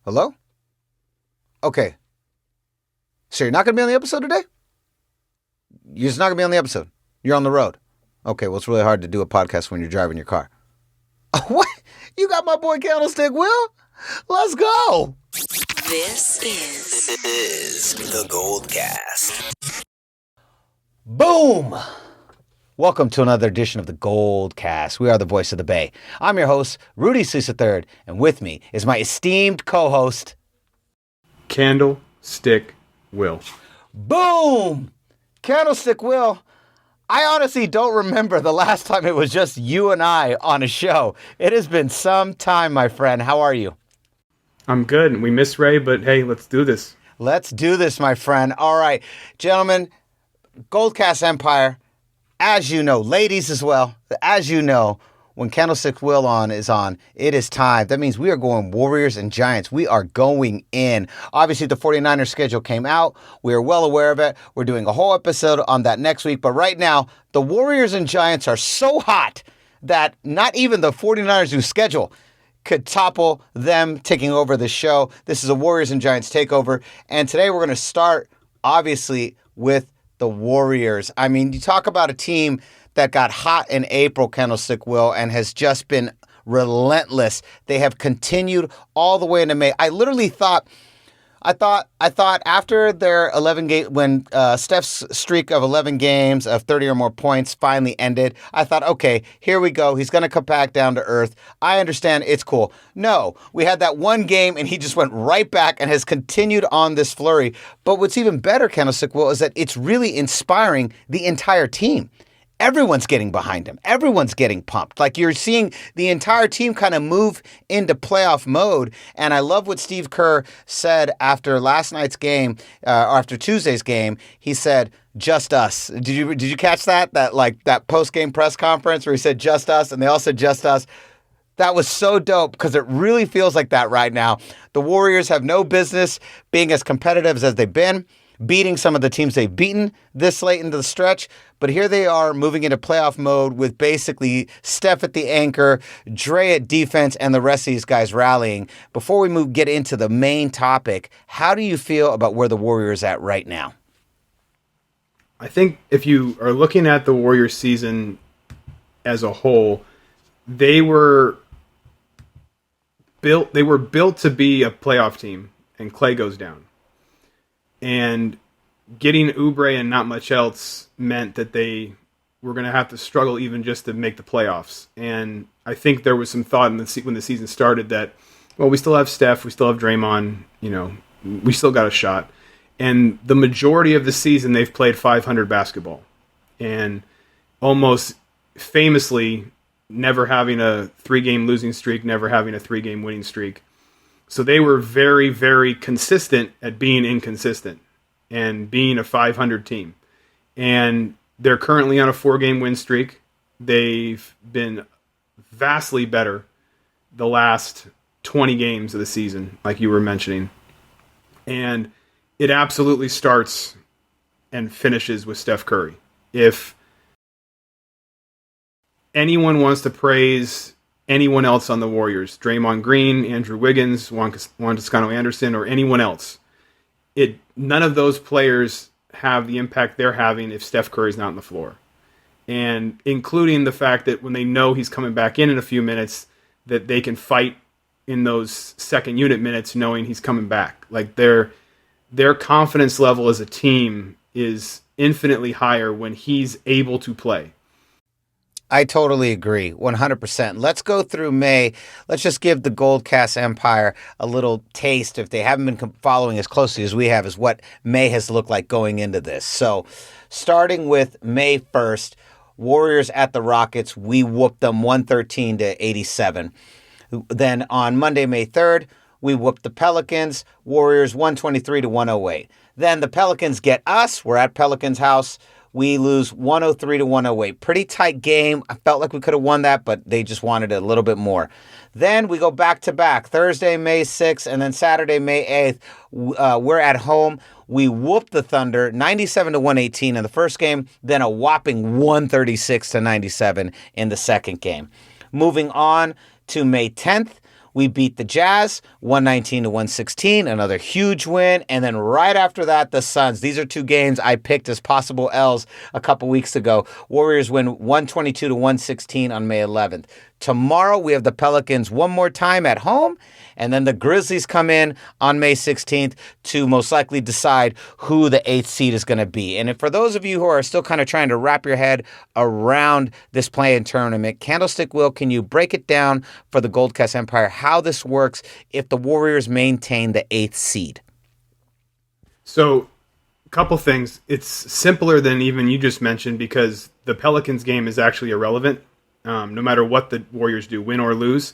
Hello? Okay. So you're not going to be on the episode today? You're just not going to be on the episode. You're on the road. Okay, well, it's really hard to do a podcast when you're driving your car. What? You got my boy Candlestick Will? Let's go. This is the GoldCast. Boom. Welcome to another edition of the GoldCast. We are the voice of the Bay. I'm your host, Rudy3, and with me is my esteemed co-host, Candlestick Will. Boom! Candlestick Will. I honestly don't remember the last time it was just you and I on a show. It has been some time, my friend. How are you? I'm good. We miss Ray, but hey, let's do this. Let's do this, my friend. All right, gentlemen, GoldCast Empire, as you know, ladies as well, as you know, when Candlestick Will is on, it is time. That means we are going Warriors and Giants. We are going in. Obviously, the 49ers schedule came out. We are well aware of it. We're doing a whole episode on that next week. But right now, the Warriors and Giants are so hot that not even the 49ers who schedule could topple them taking over the show. This is a Warriors and Giants takeover. And today we're going to start, obviously, with the Warriors. I mean, you talk about a team that got hot in April, Candlestick Will, and has just been relentless. They have continued all the way into May. I thought after their 11 game, when Steph's streak of 11 games of 30 or more points finally ended, I thought, okay, here we go. He's going to come back down to earth. I understand. It's cool. No, we had that one game and he just went right back and has continued on this flurry. But what's even better, Candlestick Will, is that it's really inspiring the entire team. Everyone's getting behind him. Everyone's getting pumped. Like, you're seeing the entire team kind of move into playoff mode. And I love what Steve Kerr said after last night's game, or after Tuesday's game. He said, "Just us." Did you catch that? That post-game press conference where he said, "Just us," and they all said, "Just us." That was so dope because it really feels like that right now. The Warriors have no business being as competitive as they've been, beating some of the teams they've beaten this late into the stretch. But here they are moving into playoff mode with basically Steph at the anchor, Dre at defense, and the rest of these guys rallying. Before we get into the main topic, how do you feel about where the Warriors are at right now? I think if you are looking at the Warriors season as a whole, they were built to be a playoff team, and Clay goes down. And getting Oubre and not much else meant that they were going to have to struggle even just to make the playoffs. And I think there was some thought when the season started that, well, we still have Steph, we still have Draymond, we still got a shot. And the majority of the season, they've played 500 basketball. And almost famously, never having a 3-game losing streak, never having a 3-game winning streak. So they were very, very consistent at being inconsistent and being a 500 team. And they're currently on a 4-game win streak. They've been vastly better the last 20 games of the season, like you were mentioning. And it absolutely starts and finishes with Steph Curry. If anyone wants to praise anyone else on the Warriors, Draymond Green, Andrew Wiggins, Juan Toscano-Anderson, or anyone else, none of those players have the impact they're having if Steph Curry's not on the floor. And including the fact that when they know he's coming back in a few minutes, that they can fight in those second unit minutes knowing he's coming back. Like, their confidence level as a team is infinitely higher when he's able to play. I totally agree, 100%. Let's go through May. Let's just give the GoldCast Empire a little taste, if they haven't been following as closely as we have, is what May has looked like going into this. So, starting with May 1st, Warriors at the Rockets, we whooped them 113-87. Then on Monday, May 3rd, we whooped the Pelicans, Warriors 123-108. Then the Pelicans get us. We're at Pelicans' house. We lose 103-108. Pretty tight game. I felt like we could have won that, but they just wanted a little bit more. Then we go back-to-back. Thursday, May 6th, and then Saturday, May 8th. We're at home. We whooped the Thunder 97-118 in the first game, then a whopping 136-97 in the second game. Moving on to May 10th, we beat the Jazz 119 to 116, another huge win. And then right after that, the Suns. These are two games I picked as possible L's a couple weeks ago. Warriors win 122 to 116 on May 11th. Tomorrow, we have the Pelicans one more time at home, and then the Grizzlies come in on May 16th to most likely decide who the 8th seed is going to be. And for those of you who are still kind of trying to wrap your head around this play-in tournament, Candlestick Will, can you break it down for the GoldCast Empire how this works if the Warriors maintain the 8th seed? So, a couple things. It's simpler than even you just mentioned because the Pelicans game is actually irrelevant. No matter what the Warriors do, win or lose,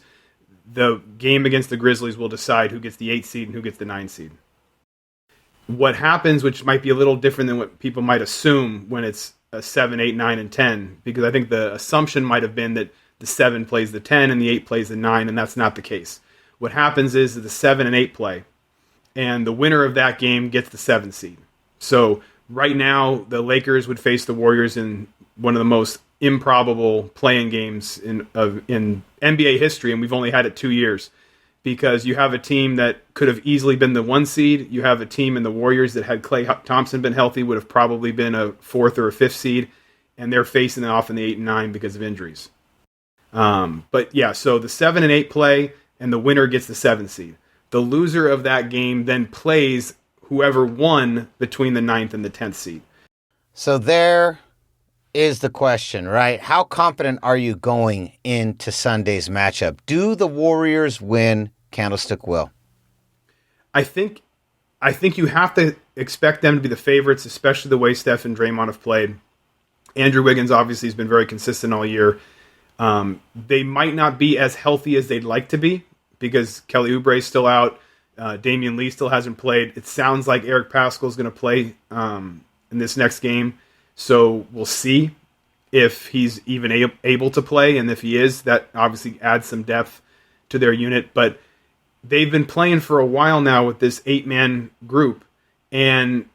the game against the Grizzlies will decide who gets the 8th seed and who gets the 9th seed. What happens, which might be a little different than what people might assume when it's a 7, 8, 9, and 10, because I think the assumption might have been that the 7 plays the 10 and the 8 plays the 9, and that's not the case. What happens is that the 7 and 8 play, and the winner of that game gets the 7th seed. So right now, the Lakers would face the Warriors in one of the most improbable playing games in NBA history, and we've only had it 2 years, because you have a team that could have easily been the 1 seed. You have a team in the Warriors that, had Klay Thompson been healthy, would have probably been a 4th or a 5th seed, and they're facing it off in the 8 and 9 because of injuries. But yeah, so the 7 and 8 play, and the winner gets the 7th seed. The loser of that game then plays whoever won between the 9th and the 10th seed. So there is the question, right? How confident are you going into Sunday's matchup? Do the Warriors win, Candlestick Will? I think you have to expect them to be the favorites, especially the way Steph and Draymond have played. Andrew Wiggins obviously has been very consistent all year. They might not be as healthy as they'd like to be because Kelly Oubre is still out. Damian Lee still hasn't played. It sounds like Eric Paschall is going to play in this next game. So we'll see if he's even able to play. And if he is, that obviously adds some depth to their unit. But they've been playing for a while now with this 8-man group. And,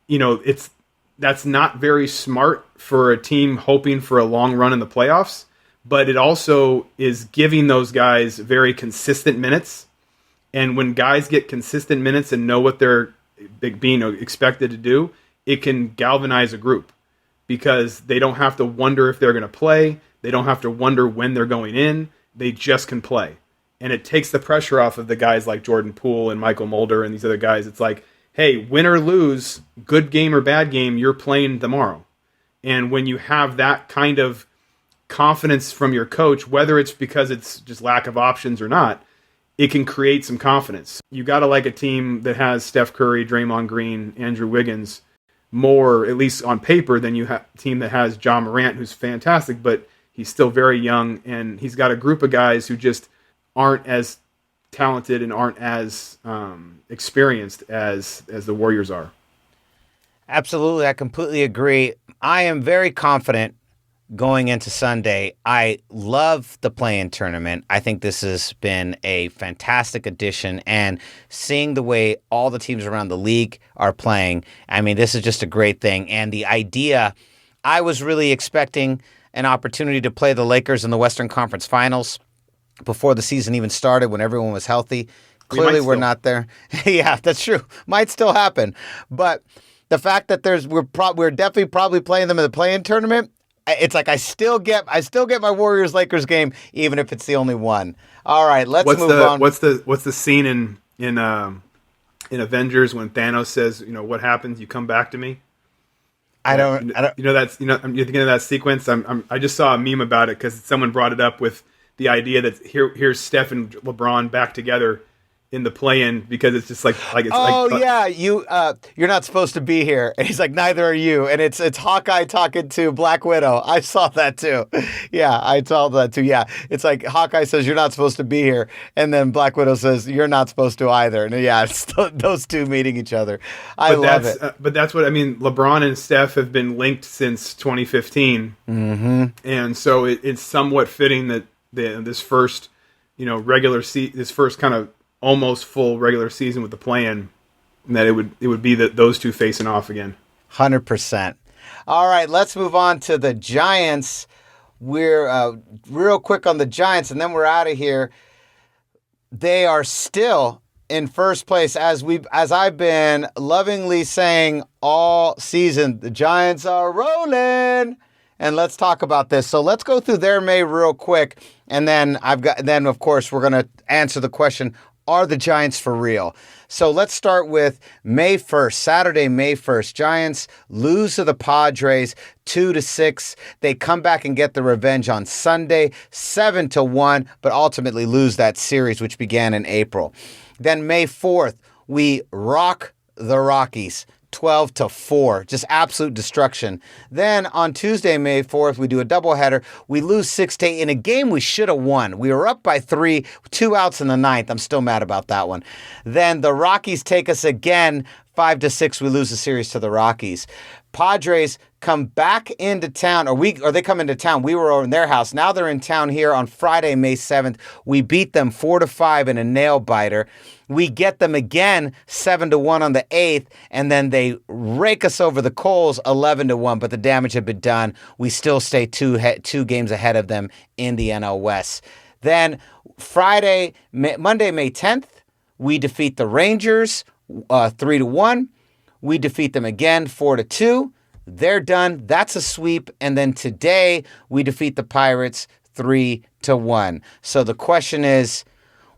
that's not very smart for a team hoping for a long run in the playoffs. But it also is giving those guys very consistent minutes. And when guys get consistent minutes and know what they're being expected to do, it can galvanize a group because they don't have to wonder if they're going to play. They don't have to wonder when they're going in. They just can play. And it takes the pressure off of the guys like Jordan Poole and Michael Mulder and these other guys. It's like, hey, win or lose, good game or bad game, you're playing tomorrow. And when you have that kind of confidence from your coach, whether it's because it's just lack of options or not, it can create some confidence. You got to like a team that has Steph Curry, Draymond Green, Andrew Wiggins, more, at least on paper, than you have a team that has John Morant, who's fantastic, but he's still very young, and he's got a group of guys who just aren't as talented and aren't as experienced as the Warriors are. Absolutely, I completely agree. I am very confident going into Sunday. I love the play-in tournament. I think this has been a fantastic addition, and seeing the way all the teams around the league are playing, I mean, this is just a great thing. And the idea, I was really expecting an opportunity to play the Lakers in the Western Conference Finals before the season even started when everyone was healthy. Clearly, we're not there. Yeah, that's true. Might still happen. But the fact that we're definitely probably playing them in the play-in tournament, it's like I still get my Warriors Lakers game, even if it's the only one. All right, let's move on. What's the scene in Avengers when Thanos says, what happens? You come back to me. I don't. You're thinking of that sequence. I just saw a meme about it because someone brought it up with the idea that here's Steph and LeBron back together in the play-in because it's just like you're not supposed to be here, and he's like, neither are you, and it's Hawkeye talking to Black Widow. I saw that too. Yeah, I saw that too. Yeah, it's like Hawkeye says you're not supposed to be here, and then Black Widow says you're not supposed to either. And yeah, it's those two meeting each other. I love it. But that's what I mean. LeBron and Steph have been linked since 2015, and so it's somewhat fitting that this first this first kind of almost full regular season with the play-in, and that it would be those two facing off again. 100%. All right, let's move on to the Giants. We're real quick on the Giants, and then we're out of here. They are still in first place, as I've been lovingly saying all season. The Giants are rolling. And let's talk about this. So let's go through their May real quick, and then of course we're going to answer the question, are the Giants for real? So let's start with May 1st, Saturday, May 1st. Giants lose to the Padres 2-6. They come back and get the revenge on Sunday, 7-1, but ultimately lose that series, which began in April. Then May 4th, we rock the Rockies. 12-4, just absolute destruction. Then on Tuesday, May 4th, we do a doubleheader. We lose 6-8 in a game we should have won. We were up by 3, 2 outs in the ninth. I'm still mad about that one. Then the Rockies take us again, 5-6. We lose the series to the Rockies. Padres come back into town, or they come into town. We were over in their house. Now they're in town here on Friday, May 7th. We beat them 4-5 in a nail biter. We get them again 7-1 on the 8th, and then they rake us over the coals 11-1, but the damage had been done. We still stay two games ahead of them in the NL West. Then Monday, May 10th, we defeat the Rangers 3-1. We defeat them again 4-2. They're done. That's a sweep. And then today we defeat the Pirates 3-1. So the question is,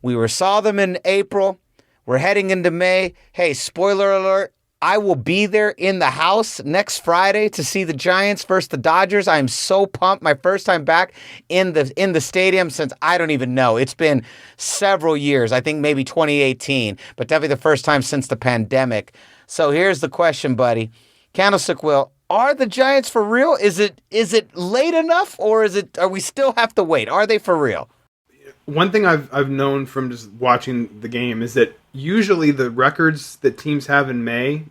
we saw them in April. We're heading into May. Hey, spoiler alert, I will be there in the house next Friday to see the Giants versus the Dodgers. I am so pumped. My first time back in the stadium since I don't even know. It's been several years. I think maybe 2018, but definitely the first time since the pandemic. So here's the question, buddy. Candlestick Will, are the Giants for real? Is it late enough, or are we still have to wait? Are they for real? One thing I've known from just watching the game is that usually the records that teams have in May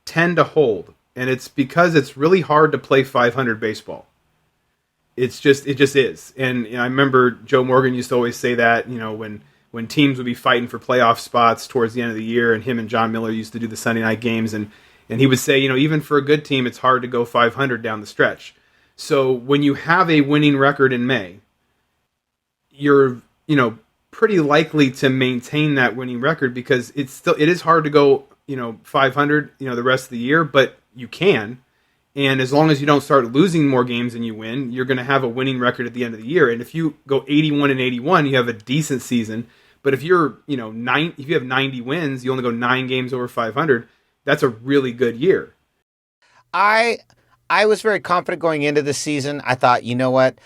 tend to hold, and it's because it's really hard to play 500 baseball. It just is. And I remember Joe Morgan used to always say that, when teams would be fighting for playoff spots towards the end of the year, and him and John Miller used to do the Sunday night games, and he would say, even for a good team, it's hard to go 500 down the stretch. So when you have a winning record in May, you're pretty likely to maintain that winning record, because it is hard to go 500 the rest of the year, but you can. And as long as you don't start losing more games than you win, you're going to have a winning record at the end of the year. And if you go 81-81, you have a decent season. But if you're if you have 90 wins, you only go 9 games over 500. That's a really good year. I was very confident going into the season. I thought, you know what?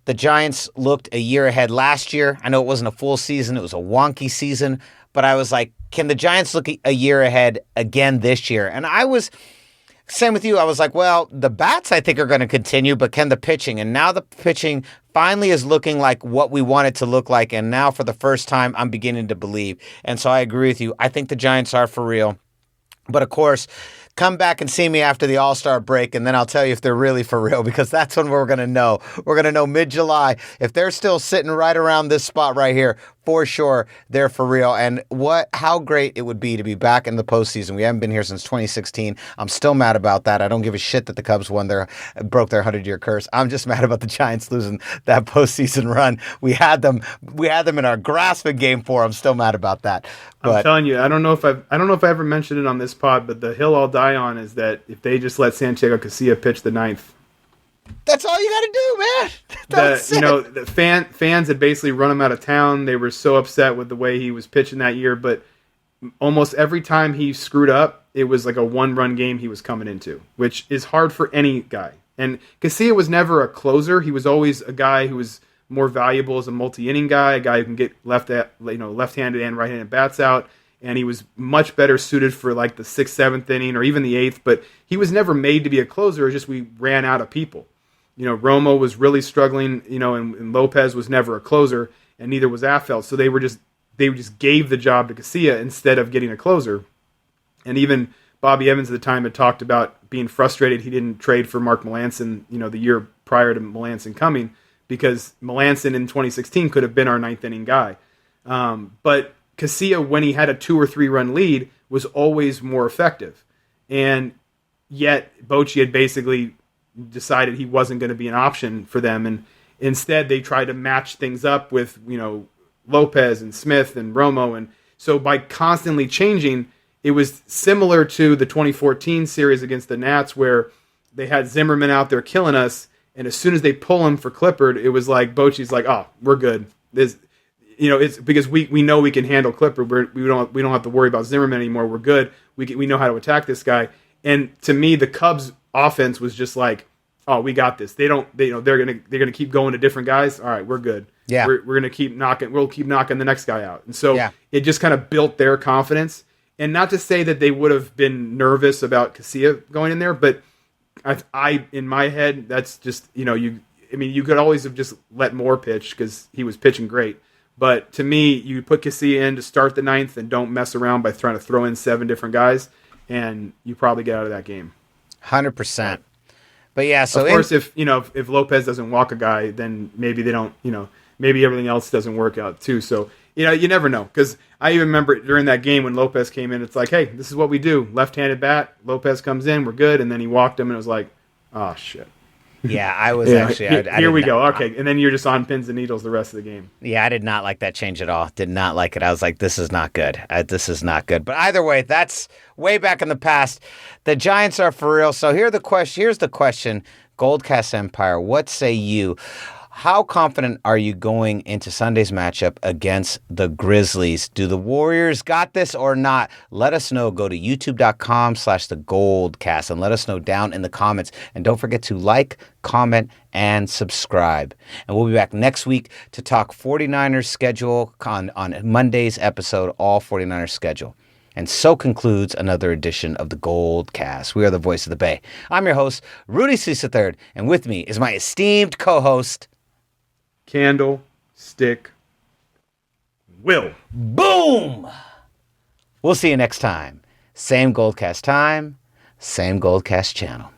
The Giants looked a year ahead last year. I know it wasn't a full season. It was a wonky season. But I was like, can the Giants look a year ahead again this year? And I was, same with you. I was like, well, the bats I think are going to continue, but can the pitching? And now the pitching finally is looking like what we want it to look like. And now for the first time, I'm beginning to believe. And so I agree with you. I think the Giants are for real. But of course, come back and see me after the All-Star break, and then I'll tell you if they're really for real, because that's when we're going to know. We're going to know mid-July. If they're still sitting right around this spot right here, for sure, they're for real. And how great it would be to be back in the postseason. We haven't been here since 2016. I'm still mad about that. I don't give a shit that the Cubs broke their 100-year curse. I'm just mad about the Giants losing that postseason run. We had them in our grasp of Game 4. I'm still mad about that. But I'm telling you, I don't know if I ever mentioned it on this pod, but the hill I'll die on is that if they just let Santiago Casilla pitch the ninth, that's all you got to do, man. The fans had basically run him out of town. They were so upset with the way he was pitching that year, but almost every time he screwed up, it was like a one-run game he was coming into, which is hard for any guy. And Casilla was never a closer. He was always a guy who was more valuable as a multi-inning guy, a guy who can get left-handed and right-handed bats out. And he was much better suited for like the 6th, 7th inning, or even the 8th. But he was never made to be a closer. It's just we ran out of people. Romo was really struggling. And Lopez was never a closer, and neither was Affeld. So they just gave the job to Casilla instead of getting a closer. And even Bobby Evans at the time had talked about being frustrated he didn't trade for Mark Melancon, the year prior to Melancon coming, because Melancon in 2016 could have been our 9th inning guy. But Casilla, when he had a 2 or 3 run lead, was always more effective. And yet Bochy had basically decided he wasn't going to be an option for them. And instead they tried to match things up with, Lopez and Smith and Romo. And so by constantly changing, it was similar to the 2014 series against the Nats where they had Zimmerman out there killing us. And as soon as they pull him for Clippard, it was like Bochy's like, oh, we're good. It's because we know we can handle Clippard. We don't have to worry about Zimmerman anymore. We're good. We know how to attack this guy. And to me, the Cubs offense was just like, oh, we got this. They're gonna keep going to different guys. All right, we're good. Yeah, we're gonna keep knocking. We'll keep knocking the next guy out. And so it just kind of built their confidence. And not to say that they would have been nervous about Casilla going in there, but I in my head, that's just you could always have just let Moore pitch because he was pitching great. But to me, you put Casilla in to start the ninth and don't mess around by trying to throw in 7 different guys, and you probably get out of that game. 100%. But yeah, so of course, if Lopez doesn't walk a guy, then maybe they don't. Maybe everything else doesn't work out too. So you never know. Because I even remember during that game when Lopez came in, it's like, hey, this is what we do. Left-handed bat, Lopez comes in, we're good, and then he walked him, and it was like, oh shit. Yeah, I was actually. Here we go. Okay, and then you're just on pins and needles the rest of the game. Yeah, I did not like that change at all. Did not like it. I was like, this is not good. This is not good. But either way, that's way back in the past. The Giants are for real. So here's the question. GoldCast Empire, what say you? How confident are you going into Sunday's matchup against the Grizzlies? Do the Warriors got this or not? Let us know. Go to youtube.com/thegoldcast and let us know down in the comments. And don't forget to like, comment, and subscribe. And we'll be back next week to talk 49ers schedule on Monday's episode, all 49ers schedule. And so concludes another edition of the GoldCast. We are the voice of the Bay. I'm your host, Rudy3 III, and with me is my esteemed co-host, Candlestick Will. Boom! We'll see you next time. Same GoldCast time, same GoldCast channel.